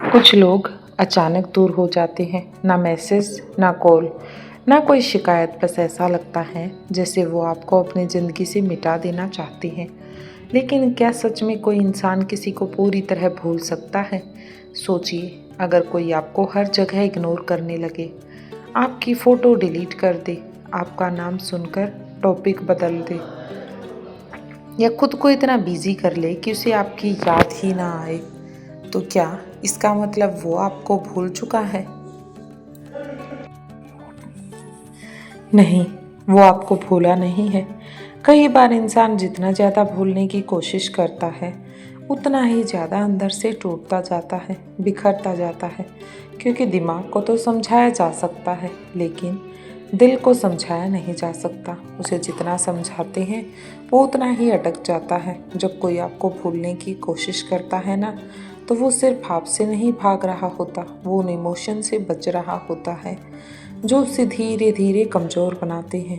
कुछ लोग अचानक दूर हो जाते हैं, ना मैसेज ना कॉल ना कोई शिकायत। बस ऐसा लगता है जैसे वो आपको अपनी ज़िंदगी से मिटा देना चाहते हैं। लेकिन क्या सच में कोई इंसान किसी को पूरी तरह भूल सकता है? सोचिए, अगर कोई आपको हर जगह इग्नोर करने लगे, आपकी फ़ोटो डिलीट कर दे, आपका नाम सुनकर टॉपिक बदल दे, या खुद को इतना बिजी कर ले कि उसे आपकी याद ही ना आए, तो क्या इसका मतलब वो आपको भूल चुका है? नहीं, वो आपको भूला नहीं है। कई बार इंसान जितना ज़्यादा भूलने की कोशिश करता है, उतना ही ज़्यादा अंदर से टूटता जाता है, बिखरता जाता है। क्योंकि दिमाग को तो समझाया जा सकता है, लेकिन दिल को समझाया नहीं जा सकता। उसे जितना समझाते हैं, वो उतना ही अटक जाता है। जब कोई आपको भूलने की कोशिश करता है ना, तो वो सिर्फ आपसे नहीं भाग रहा होता, वो उन इमोशन से बच रहा होता है जो उसे धीरे धीरे कमज़ोर बनाते हैं।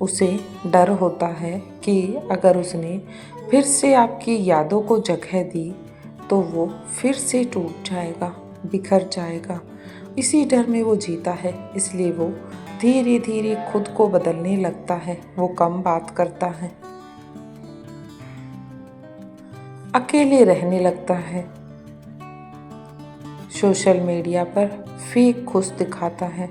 उसे डर होता है कि अगर उसने फिर से आपकी यादों को जगह दी, तो वो फिर से टूट जाएगा, बिखर जाएगा। इसी डर में वो जीता है, इसलिए वो धीरे धीरे खुद को बदलने लगता है। वो कम बात करता है, अकेले रहने लगता है, सोशल मीडिया पर फेक खुश दिखाता है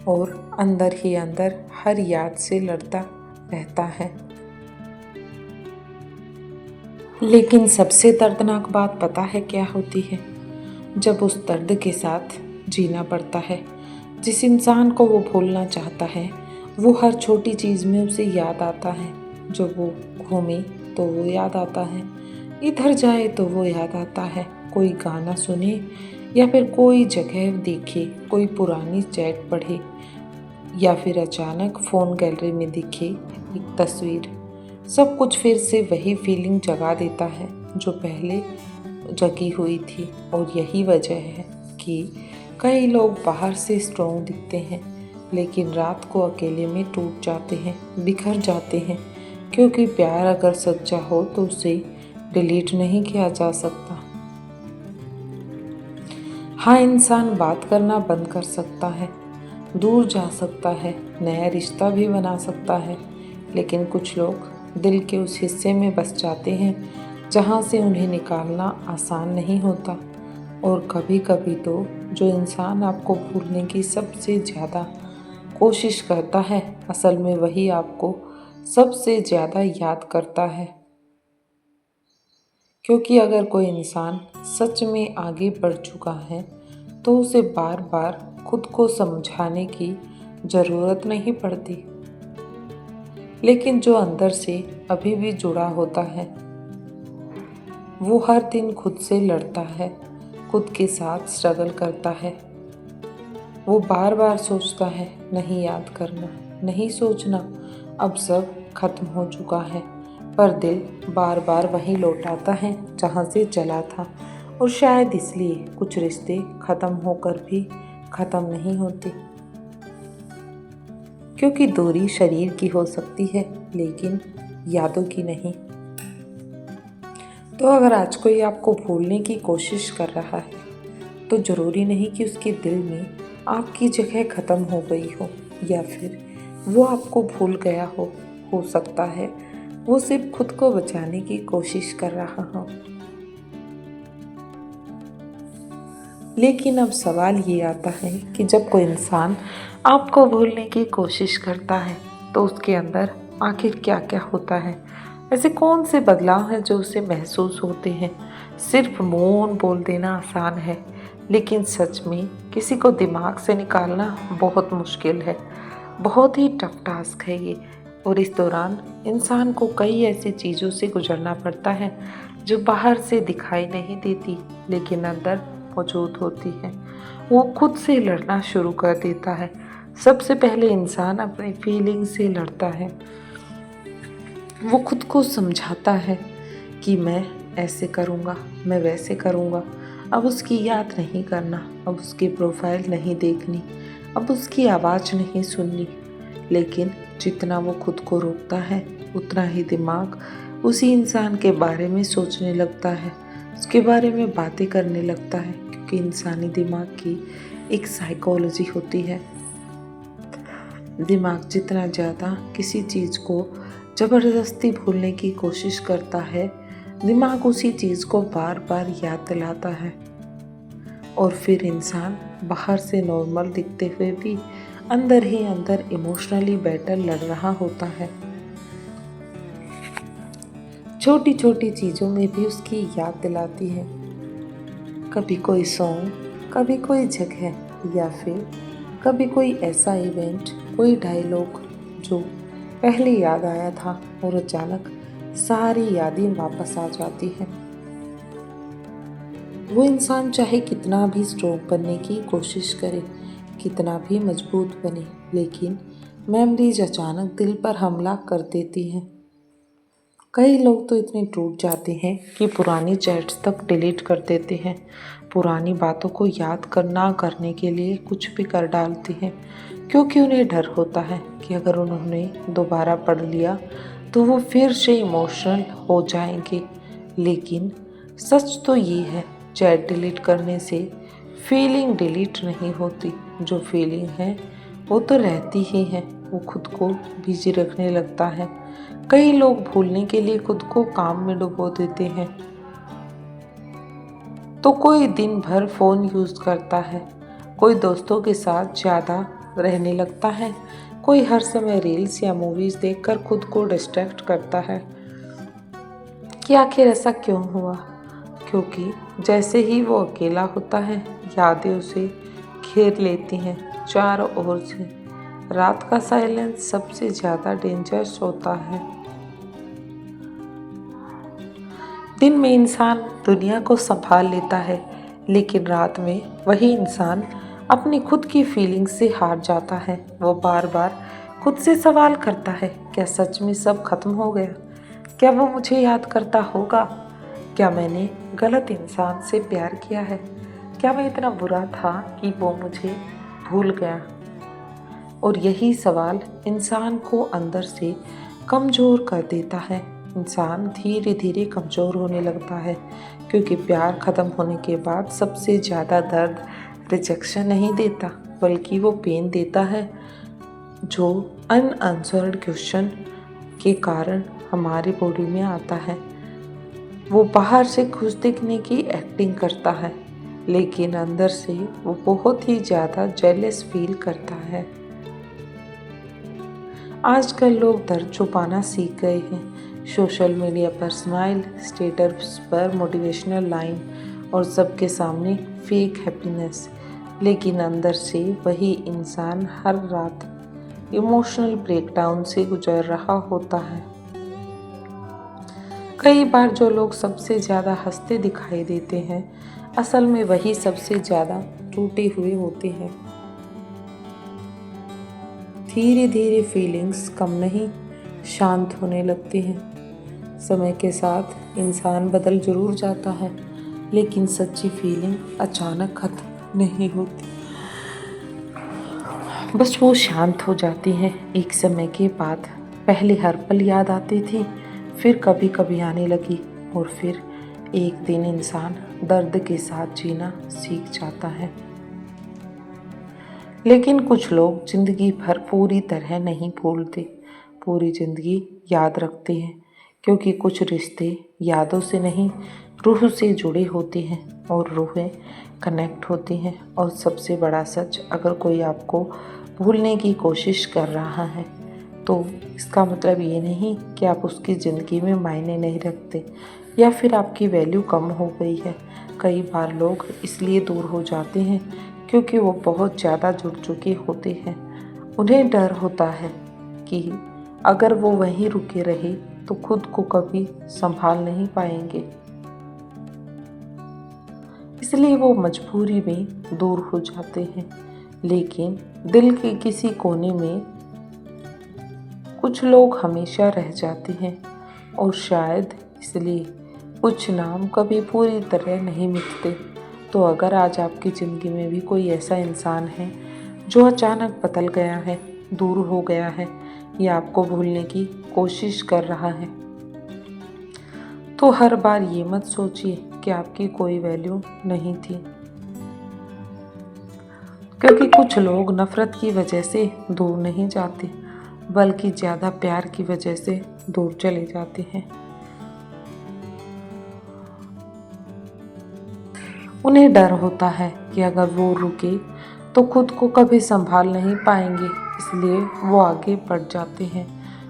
और अंदर ही अंदर हर याद से लड़ता रहता है। लेकिन सबसे दर्दनाक बात पता है क्या होती है? जब उस दर्द के साथ जीना पड़ता है। जिस इंसान को वो भूलना चाहता है, वो हर छोटी चीज़ में उसे याद आता है। जब वो घूमे तो वो याद आता है, इधर जाए तो वो याद आता है, कोई गाना सुने या फिर कोई जगह देखे, कोई पुरानी चैट पढ़े, या फिर अचानक फ़ोन गैलरी में दिखे एक तस्वीर, सब कुछ फिर से वही फीलिंग जगा देता है जो पहले जगी हुई थी। और यही वजह है कि कई लोग बाहर से स्ट्रॉन्ग दिखते हैं, लेकिन रात को अकेले में टूट जाते हैं, बिखर जाते हैं। क्योंकि प्यार अगर सच्चा हो तो उसे डिलीट नहीं किया जा सकता। हाँ, इंसान बात करना बंद कर सकता है, दूर जा सकता है, नया रिश्ता भी बना सकता है, लेकिन कुछ लोग दिल के उस हिस्से में बस जाते हैं जहाँ से उन्हें निकालना आसान नहीं होता। और कभी कभी तो जो इंसान आपको भूलने की सबसे ज़्यादा कोशिश करता है, असल में वही आपको सबसे ज़्यादा याद करता है। क्योंकि अगर कोई इंसान सच में आगे बढ़ चुका है, तो उसे बार बार खुद को समझाने की ज़रूरत नहीं पड़ती। लेकिन जो अंदर से अभी भी जुड़ा होता है, वो हर दिन खुद से लड़ता है, खुद के साथ स्ट्रगल करता है। वो बार बार सोचता है, नहीं याद करना, नहीं सोचना, अब सब खत्म हो चुका है। पर दिल बार बार वहीं लौट आता है जहाँ से चला था। और शायद इसलिए कुछ रिश्ते ख़त्म होकर भी ख़त्म नहीं होते। क्योंकि दूरी शरीर की हो सकती है, लेकिन यादों की नहीं। तो अगर आज कोई आपको भूलने की कोशिश कर रहा है, तो ज़रूरी नहीं कि उसके दिल में आपकी जगह ख़त्म हो गई हो, या फिर वो आपको भूल गया हो सकता है वो सिर्फ खुद को बचाने की कोशिश कर रहा हो। लेकिन अब सवाल ये आता है कि जब कोई इंसान आपको भूलने की कोशिश करता है, तो उसके अंदर आखिर क्या क्या होता है? ऐसे कौन से बदलाव हैं जो उसे महसूस होते हैं? सिर्फ मौन बोल देना आसान है, लेकिन सच में किसी को दिमाग से निकालना बहुत मुश्किल है। बहुत ही टफ टास्क है ये। और इस दौरान इंसान को कई ऐसी चीज़ों से गुजरना पड़ता है जो बाहर से दिखाई नहीं देती, लेकिन अंदर मौजूद होती है। वो खुद से लड़ना शुरू कर देता है। सबसे पहले इंसान अपनी फीलिंग से लड़ता है। वो खुद को समझाता है कि मैं ऐसे करूँगा, मैं वैसे करूँगा, अब उसकी याद नहीं करना, अब उसकी प्रोफाइल नहीं देखनी, अब उसकी आवाज़ नहीं सुननी। लेकिन जितना वो खुद को रोकता है, उतना ही दिमाग उसी इंसान के बारे में सोचने लगता है, उसके बारे में बातें करने लगता है। क्योंकि इंसानी दिमाग की एक साइकोलॉजी होती है। दिमाग जितना ज़्यादा किसी चीज़ को ज़बरदस्ती भूलने की कोशिश करता है, दिमाग उसी चीज़ को बार बार याद दिलाता है और फिर इंसान बाहर से नॉर्मल दिखते हुए भी अंदर ही अंदर इमोशनली बैटल लड़ रहा होता है। छोटी छोटी चीज़ों में भी उसकी याद दिलाती है, कभी कोई सॉन्ग, कभी कोई जगह, या फिर कभी कोई ऐसा इवेंट, कोई डायलॉग जो पहले याद आया था और अचानक सारी यादें वापस आ जाती हैं। वो इंसान चाहे कितना भी स्ट्रोंग बनने की कोशिश करे, कितना भी मजबूत बने, लेकिन मेमोरीज अचानक दिल पर हमला कर देती हैं। कई लोग तो इतने टूट जाते हैं कि पुरानी चैट्स तक डिलीट कर देते हैं, पुरानी बातों को याद करने के लिए कुछ भी कर डालते हैं, क्योंकि उन्हें डर होता है कि अगर उन्होंने दोबारा पढ़ लिया तो वो फिर से इमोशनल हो जाएंगे। लेकिन सच तो ये है, चैट डिलीट करने से फीलिंग डिलीट नहीं होती, जो फीलिंग है वो तो रहती ही है, वो खुद को बिजी रखने लगता है। कई लोग भूलने के लिए खुद को काम में डुबो देते हैं, तो कोई दिन भर फ़ोन यूज़ करता है, कोई दोस्तों के साथ ज़्यादा रहने लगता है, कोई हर समय रील्स या मूवीज़ देखकर खुद को डिस्ट्रैक्ट करता है। कि आखिर ऐसा क्यों हुआ? क्योंकि जैसे ही वो अकेला होता है, यादें उसे घेर लेती हैं चारों ओर से। रात का साइलेंस सबसे ज़्यादा डेंजरस होता है। दिन में इंसान दुनिया को संभाल लेता है, लेकिन रात में वही इंसान अपनी खुद की फीलिंग्स से हार जाता है। वो बार बार खुद से सवाल करता है, क्या सच में सब खत्म हो गया? क्या वो मुझे याद करता होगा? क्या मैंने गलत इंसान से प्यार किया है? क्या मैं इतना बुरा था कि वो मुझे भूल गया? और यही सवाल इंसान को अंदर से कमज़ोर कर देता है। इंसान धीरे धीरे कमज़ोर होने लगता है, क्योंकि प्यार ख़त्म होने के बाद सबसे ज़्यादा दर्द रिजेक्शन नहीं देता, बल्कि वो पेन देता है जो अनआंसर्ड क्वेश्चन के कारण हमारी बॉडी में आता है। वो बाहर से खुश दिखने की एक्टिंग करता है, लेकिन अंदर से वो बहुत ही ज़्यादा जेलस फील करता है। आजकल लोग दर्द छुपाना सीख गए हैं। सोशल मीडिया पर स्माइल, स्टेटस पर मोटिवेशनल लाइन और सबके सामने फेक हैप्पीनेस, लेकिन अंदर से वही इंसान हर रात इमोशनल ब्रेकडाउन से गुजर रहा होता है। कई बार जो लोग सबसे ज़्यादा हंसते दिखाई देते हैं, असल में वही सबसे ज़्यादा टूटे हुए होते हैं। धीरे धीरे फीलिंग्स कम नहीं, शांत होने लगती हैं। समय के साथ इंसान बदल जरूर जाता है, लेकिन सच्ची फीलिंग अचानक खत्म नहीं होती, बस वो शांत हो जाती है एक समय के बाद। पहले हर पल याद आती थी, फिर कभी कभी आने लगी, और फिर एक दिन इंसान दर्द के साथ जीना सीख जाता है। लेकिन कुछ लोग जिंदगी भर पूरी तरह नहीं भूलते, पूरी जिंदगी याद रखते हैं, क्योंकि कुछ रिश्ते यादों से नहीं, रूह से जुड़े होते हैं, और रूहें कनेक्ट होती हैं। और सबसे बड़ा सच, अगर कोई आपको भूलने की कोशिश कर रहा है, तो इसका मतलब ये नहीं कि आप उसकी ज़िंदगी में मायने नहीं रखते या फिर आपकी वैल्यू कम हो गई है। कई बार लोग इसलिए दूर हो जाते हैं क्योंकि वो बहुत ज़्यादा जुड़ चुके होते हैं। उन्हें डर होता है कि अगर वो वहीं रुके रहे तो खुद को कभी संभाल नहीं पाएंगे, इसलिए वो मजबूरी में दूर हो जाते हैं। लेकिन दिल के किसी कोने में कुछ लोग हमेशा रह जाते हैं, और शायद इसलिए कुछ नाम कभी पूरी तरह नहीं मिटते। तो अगर आज आपकी ज़िंदगी में भी कोई ऐसा इंसान है जो अचानक बदल गया है, दूर हो गया है, या आपको भूलने की कोशिश कर रहा है, तो हर बार ये मत सोचिए कि आपकी कोई वैल्यू नहीं थी। क्योंकि कुछ लोग नफरत की वजह से दूर नहीं जाते, बल्कि ज़्यादा प्यार की वजह से दूर चले जाते हैं। उन्हें डर होता है कि अगर वो रुके तो खुद को कभी संभाल नहीं पाएंगे, इसलिए वो आगे बढ़ जाते हैं।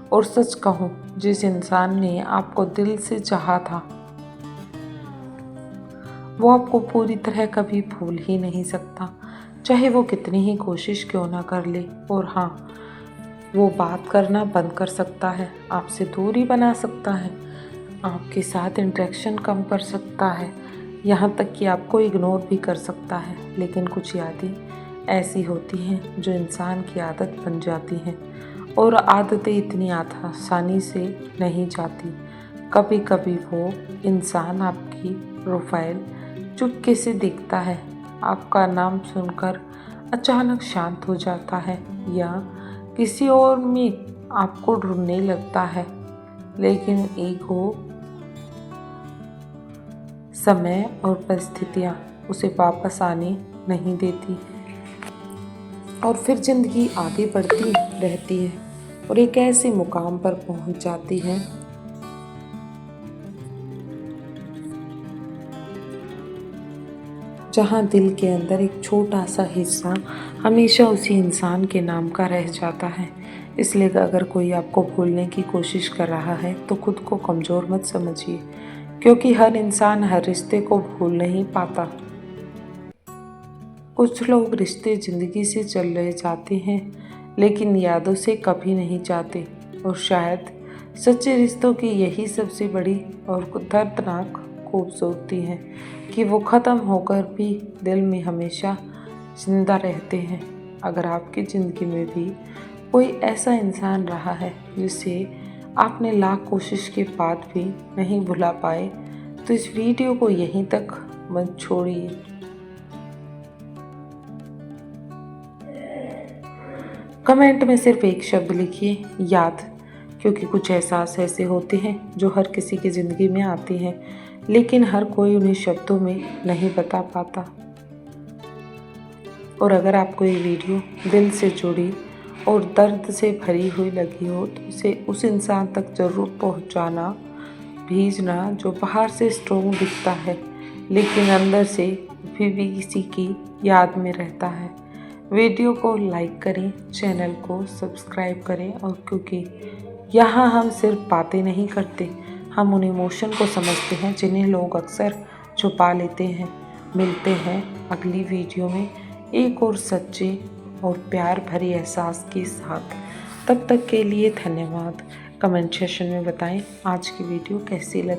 और सच कहूँ, जिस इंसान ने आपको दिल से चाहा था वो आपको पूरी तरह कभी भूल ही नहीं सकता, चाहे वो कितनी ही कोशिश क्यों ना कर ले। और हाँ, वो बात करना बंद कर सकता है, आपसे दूरी बना सकता है, आपके साथ इंटरेक्शन कम कर सकता है, यहाँ तक कि आपको इग्नोर भी कर सकता है। लेकिन कुछ यादें ऐसी होती हैं जो इंसान की आदत बन जाती हैं, और आदतें इतनी आसानी से नहीं जाती। कभी कभी वो इंसान आपकी प्रोफाइल चुपके से देखता है, आपका नाम सुनकर अचानक शांत हो जाता है, या किसी और में आपको ढूंढने लगता है। लेकिन ईगो, समय और परिस्थितियाँ उसे वापस आने नहीं देती, और फिर जिंदगी आगे बढ़ती रहती है और एक ऐसे मुकाम पर पहुंच जाती है जहां दिल के अंदर एक छोटा सा हिस्सा हमेशा उसी इंसान के नाम का रह जाता है। इसलिए अगर कोई आपको भूलने की कोशिश कर रहा है तो खुद को कमज़ोर मत समझिए, क्योंकि हर इंसान हर रिश्ते को भूल नहीं पाता। कुछ लोग रिश्ते ज़िंदगी से चले जाते हैं, लेकिन यादों से कभी नहीं जाते। और शायद सच्चे रिश्तों की यही सबसे बड़ी और दर्दनाक खूबसूरती है कि वो ख़त्म होकर भी दिल में हमेशा जिंदा रहते हैं। अगर आपकी ज़िंदगी में भी कोई ऐसा इंसान रहा है जिसे आपने लाख कोशिश के बाद भी नहीं भुला पाए, तो इस वीडियो को यहीं तक मत छोड़िए। कमेंट में सिर्फ एक शब्द लिखिए, याद, क्योंकि कुछ एहसास ऐसे होते हैं जो हर किसी की ज़िंदगी में आते हैं, लेकिन हर कोई उन्हें शब्दों में नहीं बता पाता। और अगर आपको ये वीडियो दिल से जुड़ी और दर्द से भरी हुई लगी हो तो इसे उस इंसान तक ज़रूर पहुंचाना, भेजना जो बाहर से स्ट्रॉन्ग दिखता है लेकिन अंदर से भी किसी की याद में रहता है। वीडियो को लाइक करें, चैनल को सब्सक्राइब करें, और क्योंकि यहाँ हम सिर्फ बातें नहीं करते, हम उन इमोशन को समझते हैं जिन्हें लोग अक्सर छुपा लेते हैं। मिलते हैं अगली वीडियो में एक और सच्चे और प्यार भरे एहसास के साथ। तब तक के लिए धन्यवाद। कमेंट सेक्शन में बताएं आज की वीडियो कैसी लगी।